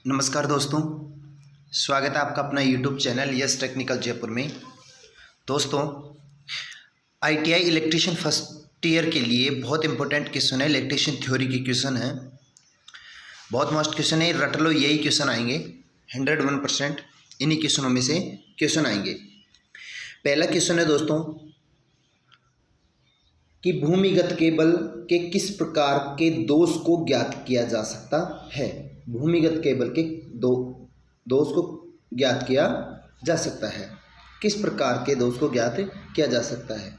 नमस्कार दोस्तों, स्वागत है आपका अपना YouTube channel yes technical Jaipur में। दोस्तों, आईटीआई इलेक्ट्रीशियन फर्स्ट ईयर के लिए बहुत इंपॉर्टेंट क्वेश्चन है, इलेक्ट्रीशियन थ्योरी की क्वेश्चन है। बहुत मस्त क्वेश्चन है, रट लो, यही क्वेश्चन आएंगे 101%। इन्हीं क्वेश्चनों में से क्वेश्चन आएंगे। पहला क्वेश्चन है दोस्तों कि भूमिगत केबल के किस प्रकार के दोष को ज्ञात किया जा सकता है। भूमिगत केबल के दोष को ज्ञात किया जा सकता है। किस प्रकार के दोष को ज्ञात किया जा सकता है?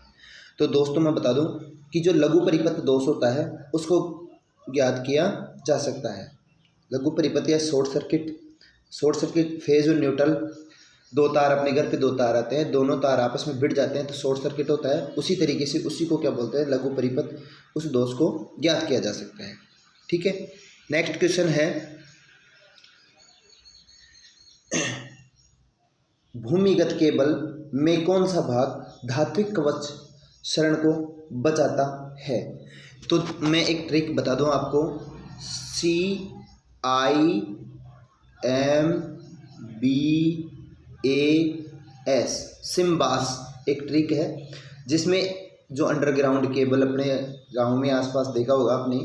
तो दोस्तों मैं बता दूं कि जो लघु परिपथ दोष होता है उसको ज्ञात किया जा सकता है। लघु परिपथ या शॉर्ट सर्किट फेज और न्यूट्रल, दो तार अपने घर पे दो तार आते हैं, दोनों तार आपस में भिड़ जाते हैं तो शॉर्ट सर्किट होता है। उसी तरीके से उसी को क्या बोलते हैं, लघु परिपथ। उस दोष को ज्ञात किया जा सकता है। ठीक है, नेक्स्ट क्वेश्चन है भूमिगत केबल में कौन सा भाग धात्विक कवच क्षरण को बचाता है? तो मैं एक ट्रिक बता दूं आपको, CIMBAS सिम्बास एक ट्रिक है जिसमें जो अंडरग्राउंड केबल अपने गांव में आसपास देखा होगा आपने,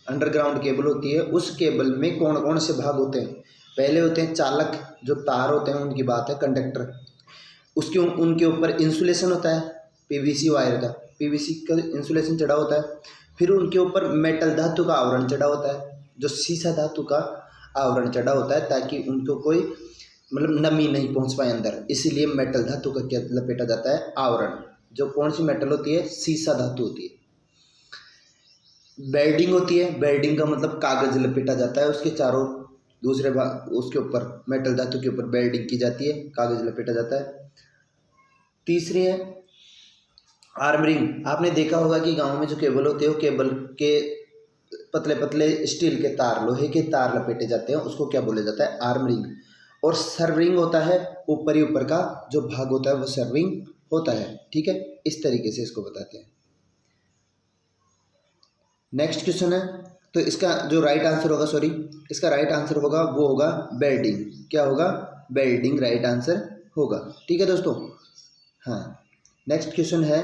अंडरग्राउंड केबल होती है। उस केबल में कौन कौन से भाग होते हैं? पहले होते हैं चालक, जो तार होते हैं उनकी बात है, कंडक्टर। उसके उनके ऊपर इंसुलेशन होता है, पीवीसी वायर का, पीवीसी का इंसुलेशन चढ़ा होता है। फिर उनके ऊपर मेटल धातु का आवरण चढ़ा होता है, जो सीसा धातु का आवरण चढ़ा होता है, ताकि उनको कोई नमी नहीं पहुंच पाए अंदर। इसीलिए मेटल धातु का क्या लपेटा जाता है? आवरण। जो कौन सी मेटल होती है? सीसा धातु होती है। बेल्डिंग होती है, बेल्डिंग का मतलब कागज लपेटा जाता है उसके चारों, दूसरे भाग उसके ऊपर मेटल धातु के ऊपर बेल्डिंग की जाती है, कागज लपेटा जाता है। तीसरी है आर्मरिंग। आपने देखा होगा कि गांव में जो केबल होते हैं वो केबल के पतले पतले स्टील के तार, लोहे के तार लपेटे जाते हैं, उसको क्या बोला जाता है? आर्मरिंग। और सर्विंग होता है, ऊपर ही ऊपर का जो भाग होता है वो सर्विंग होता है। ठीक है, इस तरीके से इसको बताते हैं। नेक्स्ट क्वेश्चन है, तो इसका जो राइट आंसर होगा, इसका राइट आंसर होगा वो होगा बेल्डिंग। क्या होगा? बेल्डिंग राइट आंसर होगा। ठीक है दोस्तों। हाँ, नेक्स्ट क्वेश्चन है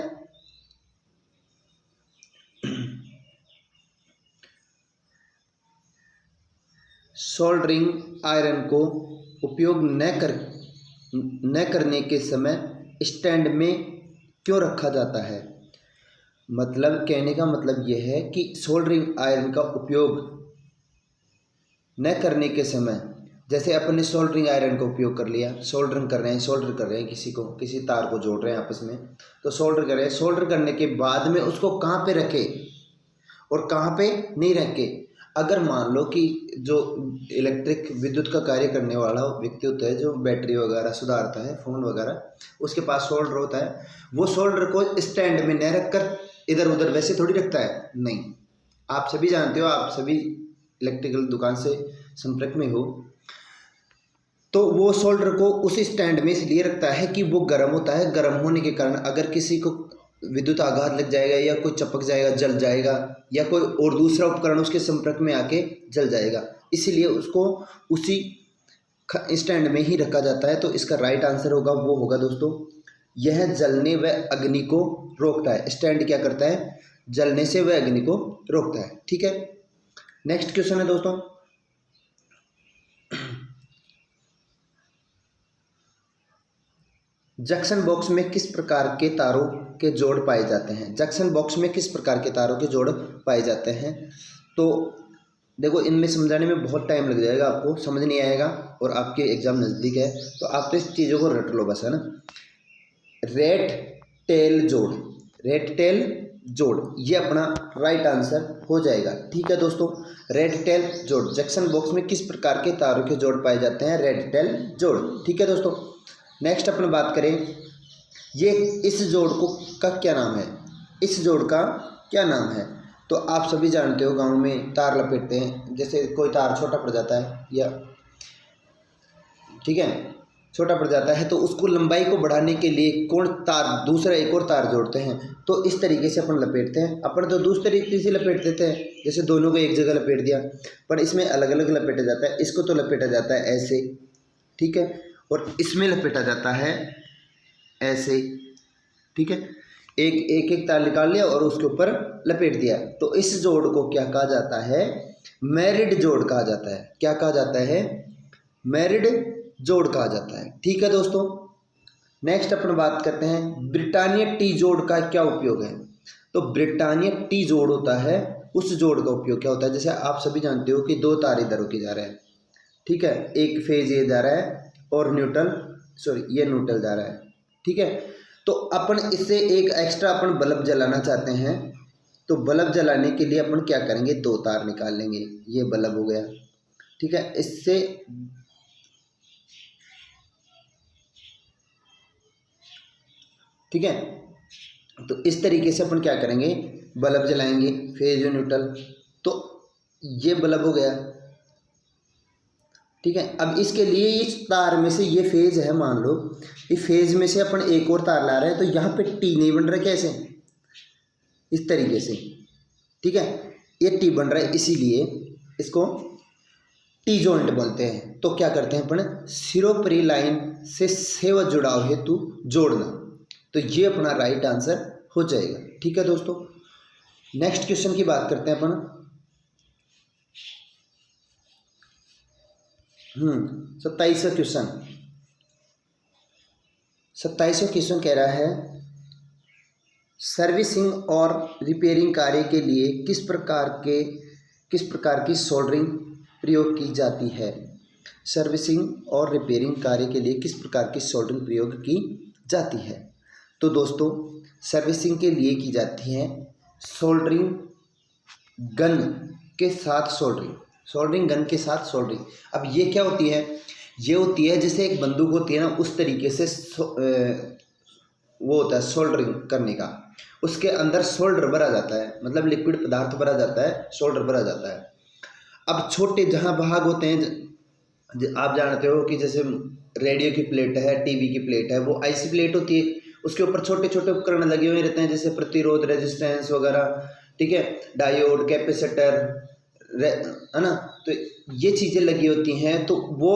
सोल्डरिंग आयरन को उपयोग न करने के समय स्टैंड में क्यों रखा जाता है? मतलब कहने का मतलब यह है कि सोल्डरिंग आयरन का उपयोग न करने के समय, जैसे अपन ने सोल्डरिंग आयरन का उपयोग कर लिया, सोल्डर कर रहे हैं किसी तार को जोड़ रहे हैं आपस में, तो सोल्डर कर रहे हैं। सोल्डर करने के बाद में उसको कहाँ पे रखें और कहाँ पे नहीं रखे? अगर मान लो कि जो इलेक्ट्रिक विद्युत का कार्य करने वाला व्यक्ति होता है, जो बैटरी वगैरह सुधारता है, फ़ोन वगैरह, उसके पास सोल्डर होता है, वो सोल्डर को स्टैंड में न रखकर इधर उधर वैसे थोड़ी रखता है। नहीं, आप सभी जानते हो, आप सभी इलेक्ट्रिकल दुकान से संपर्क में हो, तो वो सोल्डर को उस स्टैंड में इसलिए रखता है कि वो गर्म होता है। गर्म होने के कारण अगर किसी को विद्युत आघात लग जाएगा या कोई चपक जाएगा, जल जाएगा, या कोई और दूसरा उपकरण उसके संपर्क में आके जल जाएगा, इसलिए उसको उसी स्टैंड में ही रखा जाता है। तो इसका राइट आंसर होगा वो होगा दोस्तों, यह जलने व अग्नि को रोकता है। स्टैंड क्या करता है? जलने से वह अग्नि को रोकता है। ठीक है, नेक्स्ट क्वेश्चन है दोस्तों, जंक्शन बॉक्स में किस प्रकार के तारों के जोड़ पाए जाते हैं? जंक्शन बॉक्स में किस प्रकार के तारों के जोड़ पाए जाते हैं? तो देखो, इनमें समझाने में बहुत टाइम लग जाएगा, आपको समझ नहीं आएगा, और आपके एग्जाम नज़दीक है, तो आप तो इस चीज़ों को रट लो बस, है ना। रेट टेल जोड़ ये अपना राइट आंसर हो जाएगा। ठीक है दोस्तों, रेड टेल जोड़, जंक्शन बॉक्स में किस प्रकार के तारों के जोड़ पाए जाते हैं? रेड टेल जोड़। ठीक है दोस्तों, नेक्स्ट अपन बात करें, ये इस जोड़ का क्या नाम है? इस जोड़ का क्या नाम है? तो आप सभी जानते हो, गांव में तार लपेटते हैं, जैसे कोई तार छोटा पड़ जाता है या, ठीक है, छोटा पड़ जाता है तो उसको लंबाई को बढ़ाने के लिए कौन तार दूसरा एक और तार जोड़ते हैं। तो इस तरीके से अपन लपेटते हैं। अपन तो दूसरे तरीके से लपेट देते हैं, जैसे दोनों को एक जगह लपेट दिया, पर इसमें अलग अलग लपेटा जाता है। इसको तो लपेटा जाता है ऐसे, ठीक है, और इसमें लपेटा जाता है ऐसे, ठीक है। एक तार निकाल लिया और उसके ऊपर लपेट दिया। तो इस जोड़ को क्या कहा जाता है? मैरिड जोड़ कहा जाता है। क्या कहा जाता है? मैरिड जोड़ कहा जाता है, ठीक है दोस्तों। नेक्स्ट अपन बात करते हैं ब्रिटानिया टी जोड़ का क्या उपयोग है। तो ब्रिटानिया टी जोड़ होता है, उस जोड़ का उपयोग क्या होता है? जैसे आप सभी जानते हो कि दो तार इधर होके जा रहे हैं, ठीक है, एक फेज ये जा रहा है और ये न्यूट्रल जा रहा है, ठीक है। तो अपन इससे एक एक्स्ट्रा अपन बल्ब जलाना चाहते हैं, तो बल्ब जलाने के लिए अपन क्या करेंगे? दो तार निकाल लेंगे, ये बल्ब हो गया, ठीक है। इससे ठीक है, तो इस तरीके से अपन क्या करेंगे? बल्ब जलाएंगे, फेज और न्यूट्रल, तो ये बल्ब हो गया, ठीक है। अब इसके लिए इस तार में से ये फेज है, मान लो इस फेज में से अपन एक और तार ला रहे हैं, तो यहाँ पे टी नहीं बन रहा, कैसे? इस तरीके से, ठीक है, ये टी बन रहा है, इसीलिए इसको टी जॉइंट बोलते हैं। तो क्या करते हैं अपन? सिरोपरी लाइन से सेवा जुड़ाव हेतु जोड़ना, तो ये अपना राइट आंसर हो जाएगा, ठीक है दोस्तों। नेक्स्ट क्वेश्चन की बात करते हैं अपन। 27वां क्वेश्चन। 27वां क्वेश्चन कह रहा है सर्विसिंग और रिपेयरिंग कार्य के लिए किस प्रकार की सोल्डरिंग प्रयोग की जाती है। सर्विसिंग और रिपेयरिंग कार्य के लिए किस प्रकार की सोल्डरिंग प्रयोग की जाती है? तो दोस्तों सर्विसिंग के लिए की जाती है सोल्डरिंग गन के साथ सोल्डरिंग गन के साथ सोल्डरिंग। अब ये क्या होती है? ये होती है जैसे एक बंदूक होती है ना, उस तरीके से वो होता है सोल्डरिंग करने का। उसके अंदर सोल्डर भरा जाता है, मतलब लिक्विड पदार्थ भरा जाता है, सोल्डर भरा जाता है। अब छोटे जहाँ भाग होते हैं, आप जानते हो कि जैसे रेडियो की प्लेट है, टीवी की प्लेट है, वो ऐसी प्लेट होती है, उसके ऊपर छोटे छोटे उपकरण लगे हुए रहते हैं, जैसे प्रतिरोध, रेजिस्टेंस वगैरह, ठीक है, डायोड, कैपेसिटर, है ना। तो ये चीज़ें लगी होती हैं। तो वो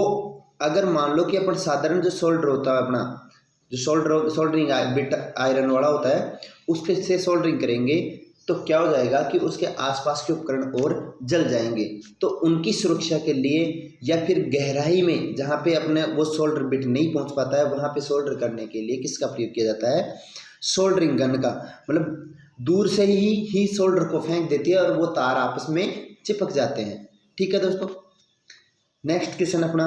अगर मान लो कि अपन साधारण जो सोल्डर होता है अपना, जो सोल्डरिंग बिट आयरन वाला होता है, उसके से सोल्डरिंग करेंगे तो क्या हो जाएगा कि उसके आसपास के उपकरण और जल जाएंगे। तो उनकी सुरक्षा के लिए या फिर गहराई में जहाँ पे अपने वो सोल्डर बिट नहीं पहुँच पाता है, वहाँ पे सोल्डर करने के लिए किसका प्रयोग किया जाता है? सोल्डरिंग गन का। मतलब दूर से ही सोल्डर को फेंक देती है और वो तार आपस में चिपक जाते हैं, ठीक है दोस्तों। नेक्स्ट क्वेश्चन अपना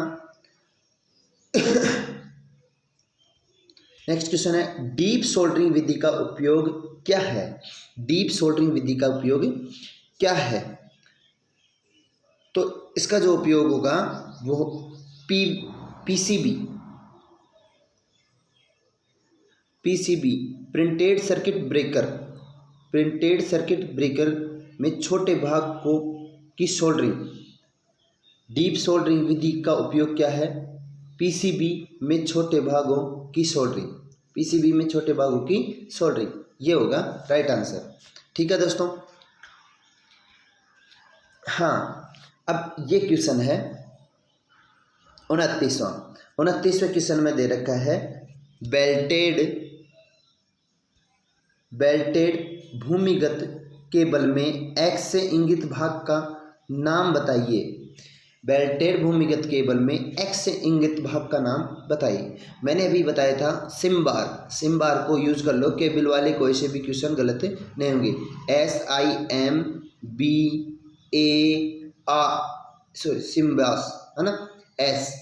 नेक्स्ट क्वेश्चन है डीप सोल्डरिंग विधि का उपयोग क्या है। डीप सोल्डरिंग विधि का उपयोग क्या है? तो इसका जो उपयोग होगा वो पीसीबी प्रिंटेड सर्किट ब्रेकर में छोटे भाग की सोल्डरिंग। डीप सोल्डरिंग विधि का उपयोग क्या है? पीसीबी में छोटे भागों की सोल्डरिंग। पीसीबी में छोटे भागों की सोल्डरिंग, ये होगा राइट आंसर, ठीक है दोस्तों। हाँ, अब ये क्वेश्चन है 29वां क्वेश्चन में दे रखा है बेल्टेड भूमिगत केबल में एक्स से इंगित भाग का नाम बताइए। बेल्टेड भूमिगत केबल में एक्स से इंगित भाग का नाम बताइए। मैंने अभी बताया था सिम बार को यूज कर लो, केबल वाले कोई से भी क्वेश्चन गलत नहीं होंगे। सिम्बास है ना, एस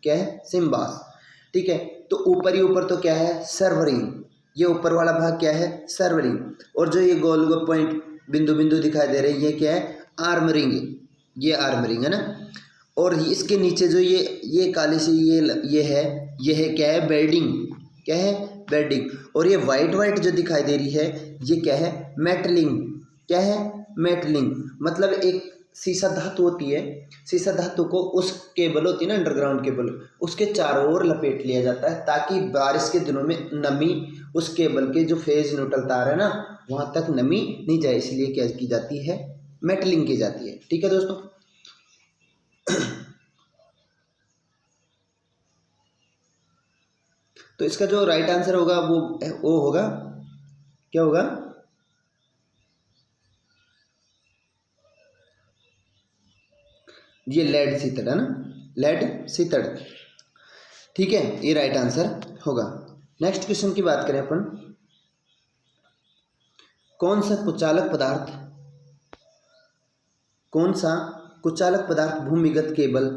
क्या है? सिम्बास, ठीक है। तो ऊपर तो क्या है? सर्वरिंग। ये ऊपर वाला भाग क्या है? सर्वरिंग। और जो ये गोल गोल पॉइंट बिंदु दिखाई दे रहे हैं, ये क्या है? आर्मरिंग। ये आर्मरिंग है ना। और इसके नीचे जो ये काली सी ये है क्या है? बेल्डिंग। क्या है? बेल्डिंग। और ये वाइट जो दिखाई दे रही है, ये क्या है? मेटलिंग। क्या है? मेटलिंग। मतलब एक सीसा धातु होती है, सीसा धातु को उस केबल होती है ना अंडरग्राउंड केबल, उसके चारों ओर लपेट लिया जाता है ताकि बारिश के दिनों में नमी उस केबल के जो फेज न्यूट्रल तार है ना वहाँ तक नमी नहीं जाए, इसलिए क्या की जाती है, मेटलिंग की जाती है। ठीक है दोस्तों। तो इसका जो राइट आंसर होगा वो होगा, क्या होगा, ये लेड सीतड़ है ना, लेड सीतड़। ठीक है, ये राइट आंसर होगा। नेक्स्ट क्वेश्चन की बात करें अपन, कौन सा कुचालक पदार्थ भूमिगत केबल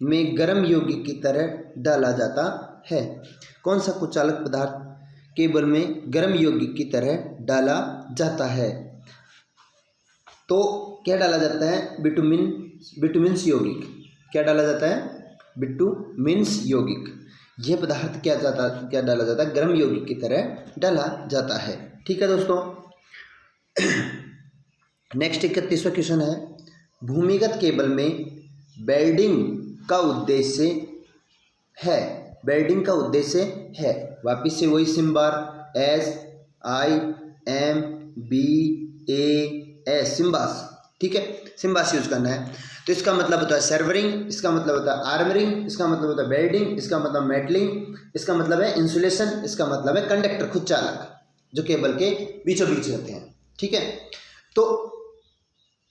में गर्म यौगिक की तरह डाला जाता है? कौन सा कुचालक पदार्थ केबल में गर्म यौगिक की तरह डाला जाता है? तो क्या डाला जाता है, बिटुमिन्स यौगिक। क्या डाला जाता है, बिटुमिन्स यौगिक। यह पदार्थ क्या डाला जाता है, गर्म यौगिक की तरह डाला जाता है। ठीक है दोस्तों। नेक्स्ट 31वां क्वेश्चन है, भूमिगत केबल में वेल्डिंग का उद्देश्य है। वापिस से वही सिम्बार, SIMBAS, सिम्बास। ठीक है, सिम्बास यूज करना है। तो इसका मतलब होता है सर्वरिंग, इसका मतलब होता है आर्मरिंग, इसका मतलब होता है वेल्डिंग, इसका मतलब मेटलिंग, इसका मतलब है इंसुलेशन, इसका मतलब है कंडक्टर, खुद चालक जो केबल के बीचों बीच रहते हैं। ठीक है, तो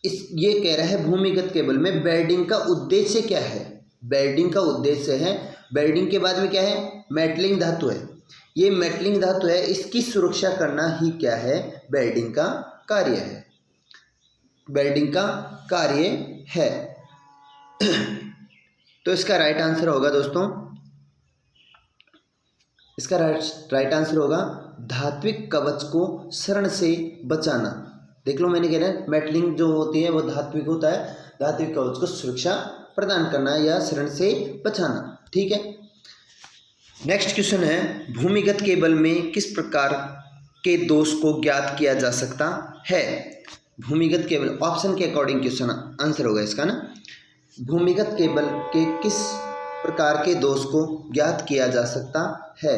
ये कह रहा है भूमिगत केबल में वेल्डिंग का उद्देश्य क्या है। वेल्डिंग का उद्देश्य है, वेल्डिंग के बाद में क्या है, मेटलिंग धातु है। ये मेटलिंग धातु है, इसकी सुरक्षा करना ही क्या है, वेल्डिंग का कार्य है। वेल्डिंग का कार्य है। तो इसका राइट आंसर होगा दोस्तों, इसका राइट आंसर होगा धात्विक कवच को शरण से बचाना। देख लो, मैंने कह रहा है मेटलिंग जो होती है वो धात्विक होता है, धात्विक कवच को सुरक्षा प्रदान करना या शरण से बचाना। ठीक है। नेक्स्ट क्वेश्चन है, भूमिगत केबल में किस प्रकार के दोष को ज्ञात किया जा सकता है? भूमिगत केबल, ऑप्शन के अकॉर्डिंग क्वेश्चन आंसर होगा इसका ना। भूमिगत केबल के किस प्रकार के दोष को ज्ञात किया जा सकता है?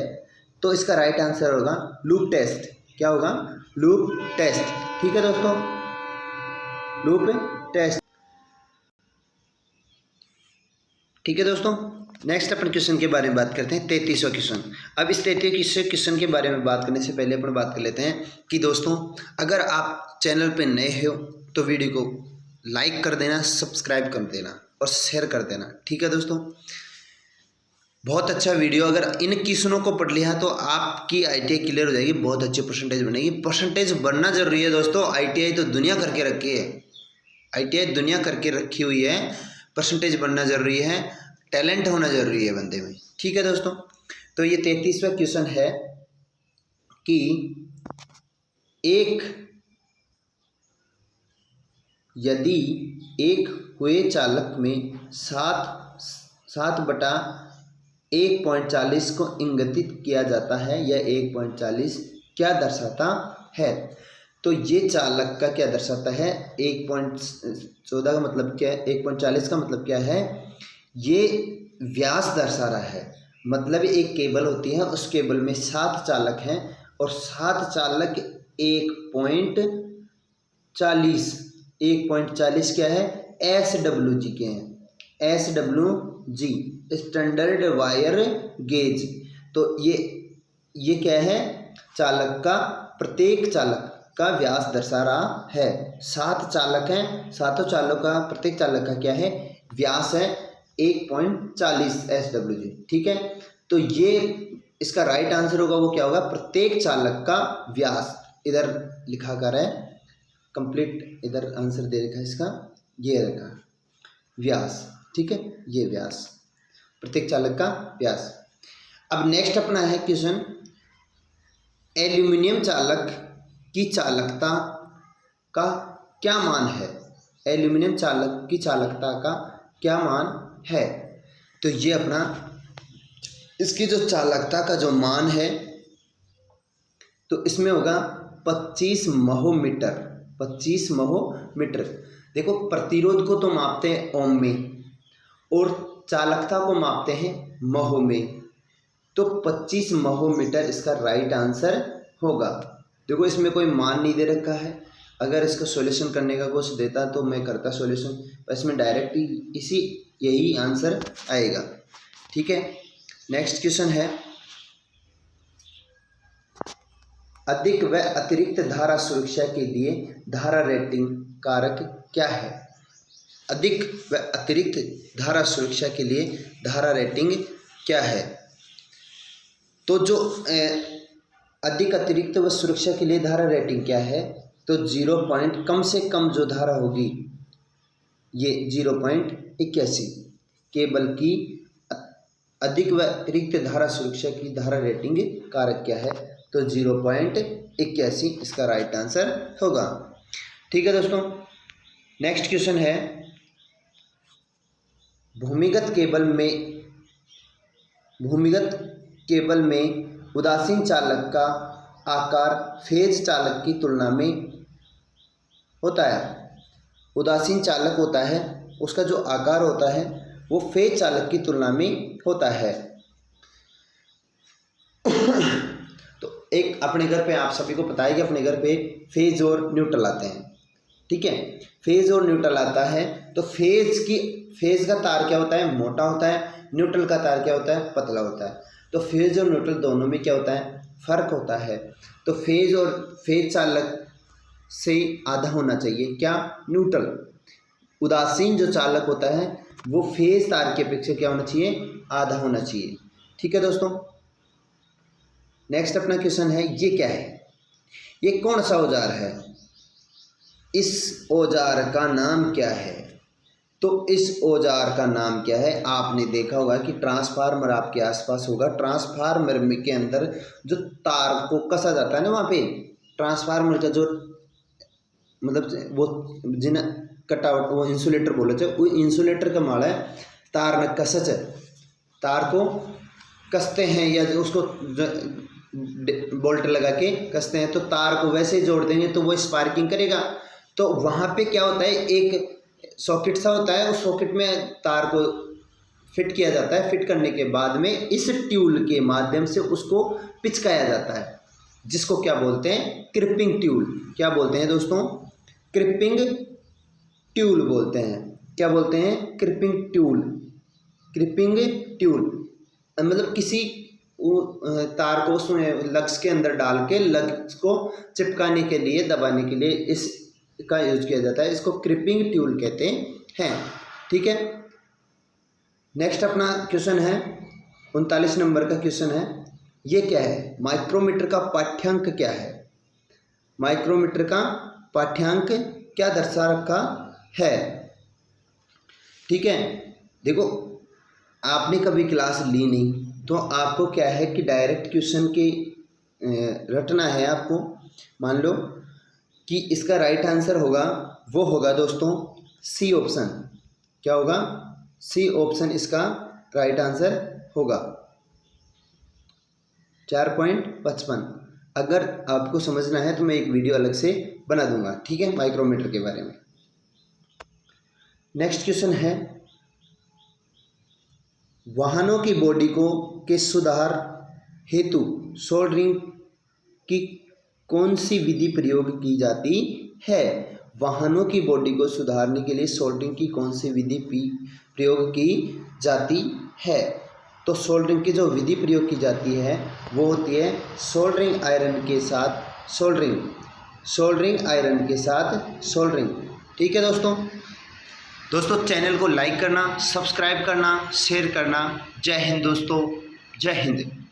तो इसका राइट आंसर होगा लूप टेस्ट। क्या होगा? Loop test. ठीक है दोस्तों, लूप टेस्ट। ठीक है दोस्तों, नेक्स्ट अपन क्वेश्चन के बारे में बात करते हैं, 33वां क्वेश्चन। अब इस 33वें क्वेश्चन के बारे में बात करने से पहले अपन बात कर लेते हैं कि दोस्तों अगर आप चैनल पे नए हो तो वीडियो को लाइक कर देना, सब्सक्राइब कर देना और शेयर कर देना। ठीक है दोस्तों, बहुत अच्छा वीडियो, अगर इन क्वेश्चनों को पढ़ लिया तो आपकी ITI क्लियर हो जाएगी, बहुत अच्छी परसेंटेज बनेगी। परसेंटेज बढ़ना जरूरी है दोस्तों, ITI तो दुनिया करके रखी है, ITI दुनिया करके रखी हुई है, परसेंटेज बढ़ना जरूरी है, टैलेंट होना जरूरी है बंदे में। ठीक है दोस्तों, तो ये 33वां क्वेश्चन है कि यदि एक हुए चालक में 7/1.40 को इंगित किया जाता है, यह 1.40 क्या दर्शाता है? तो ये चालक का क्या दर्शाता है? 1.14 का मतलब क्या है? 1.40 का मतलब क्या है? ये व्यास दर्शा रहा है। मतलब एक केबल होती है, उस केबल में 7 चालक हैं और 7 चालक 1.40 क्या है? SWG के हैं, SWG स्टैंडर्ड वायर गेज। तो ये क्या है? चालक का, प्रत्येक चालक का व्यास दर्शा रहा है। 7 चालक हैं, सातों चालकों का, प्रत्येक चालक का क्या है? व्यास है 1.40 SWG। ठीक है, तो ये इसका राइट आंसर होगा, वो क्या होगा? प्रत्येक चालक का व्यास। इधर लिखा कर है कंप्लीट, इधर आंसर दे रखा है इसका, ये रखा व्यास। ठीक है, ये व्यास, प्रत्येक चालक का व्यास। अब नेक्स्ट अपना है क्वेश्चन, एल्यूमिनियम चालक की चालकता का क्या मान है? एल्यूमिनियम चालक की चालकता का क्या मान है? तो ये अपना, इसकी जो चालकता का जो मान है तो इसमें होगा 25 महोमीटर। 25 महोमीटर। देखो प्रतिरोध को तो मापते हैं ओम में और चालकता को मापते हैं महो में, तो 25 महोमीटर इसका राइट आंसर होगा। देखो इसमें कोई मान नहीं दे रखा है, अगर इसका सॉल्यूशन करने का कुछ देता तो मैं करता सॉल्यूशन, पर इसमें डायरेक्ट इसी यही आंसर आएगा। ठीक है, नेक्स्ट क्वेश्चन है, अधिक व अतिरिक्त धारा सुरक्षा के लिए धारा रेटिंग कारक क्या है? अधिक व अतिरिक्त धारा सुरक्षा के लिए धारा रेटिंग क्या है? तो जो अधिक अतिरिक्त व सुरक्षा के लिए धारा रेटिंग क्या है, तो 0 पॉइंट कम से कम जो धारा होगी ये 0.81, केबल की अधिक व अतिरिक्त धारा सुरक्षा की धारा रेटिंग कारक क्या है, तो 0.81 इसका राइट आंसर होगा। ठीक है दोस्तों, नेक्स्ट क्वेश्चन है, भूमिगत केबल में उदासीन चालक का आकार फेज चालक की तुलना में होता है। उदासीन चालक होता है, उसका जो आकार होता है वो फेज चालक की तुलना में होता है। तो एक अपने घर पे, आप सभी को पता है कि अपने घर पे फेज और न्यूट्रल आते हैं। ठीक है, फेज और न्यूट्रल आता है, तो फेज का तार क्या होता है, मोटा होता है, न्यूट्रल का तार क्या होता है, पतला होता है। तो फेज और न्यूट्रल दोनों में क्या होता है, फर्क होता है। तो फेज चालक से आधा होना चाहिए क्या, न्यूट्रल। उदासीन जो चालक होता है वो फेज तार की अपेक्षा क्या होना चाहिए, आधा होना चाहिए। ठीक है दोस्तों, नेक्स्ट अपना क्वेश्चन है, ये क्या है, ये कौन सा औजार है, इस औजार का नाम क्या है? तो इस औजार का नाम क्या है, आपने देखा होगा कि ट्रांसफार्मर आपके आसपास होगा। ट्रांसफार्मर के अंदर जो तार को कसा जाता है ना, वहाँ पे ट्रांसफार्मर का जो मतलब वो जिन कटावट, वो इंसुलेटर बोले थे, वो इंसुलेटर का माड़ा है, तार न कसच, तार को कसते हैं या उसको बोल्ट लगा के कसते हैं, तो तार को वैसे जोड़ देंगे तो वो स्पार्किंग करेगा। तो वहाँ पे क्या होता है, एक सॉकेट सा होता है, उस सॉकेट में तार को फिट किया जाता है। फिट करने के बाद में इस ट्यूल के माध्यम से उसको पिचकाया जाता है, जिसको क्या बोलते हैं, क्रिपिंग ट्यूल। क्या बोलते हैं दोस्तों, क्रिपिंग ट्यूल बोलते हैं। क्या बोलते हैं, क्रिपिंग ट्यूल। क्रिपिंग ट्यूल मतलब किसी तार को उसमें लग्स के अंदर डाल के लग्स को चिपकाने के लिए, दबाने के लिए इसका यूज किया जाता है। इसको क्रिपिंग ट्यूल कहते हैं। ठीक है, नेक्स्ट अपना क्वेश्चन है 39 नंबर का क्वेश्चन है, ये क्या है, माइक्रोमीटर का पाठ्यांक क्या है? माइक्रोमीटर का पाठ्यांक क्या दर्शा रखा है? ठीक है, देखो आपने कभी क्लास ली नहीं, तो आपको क्या है कि डायरेक्ट क्वेश्चन के रटना है आपको। मान लो कि इसका राइट आंसर होगा, वो होगा दोस्तों सी ऑप्शन। क्या होगा, सी ऑप्शन इसका राइट आंसर होगा, 4.55। अगर आपको समझना है तो मैं एक वीडियो अलग से बना दूंगा, ठीक है, माइक्रोमीटर के बारे में। नेक्स्ट क्वेश्चन है, वाहनों की बॉडी के सुधार हेतु सोल्डरिंग की कौन सी विधि प्रयोग की जाती है? वाहनों की बॉडी को सुधारने के लिए सोल्डरिंग की कौन सी विधि प्रयोग की जाती है? तो सोल्डरिंग की जो विधि प्रयोग की जाती है वो होती है सोल्डरिंग आयरन के साथ सोल्डरिंग, सोल्डरिंग आयरन के साथ सोल्डरिंग। ठीक है दोस्तों चैनल को लाइक करना, सब्सक्राइब करना, शेयर करना। जय हिंद दोस्तों, जय हिंद।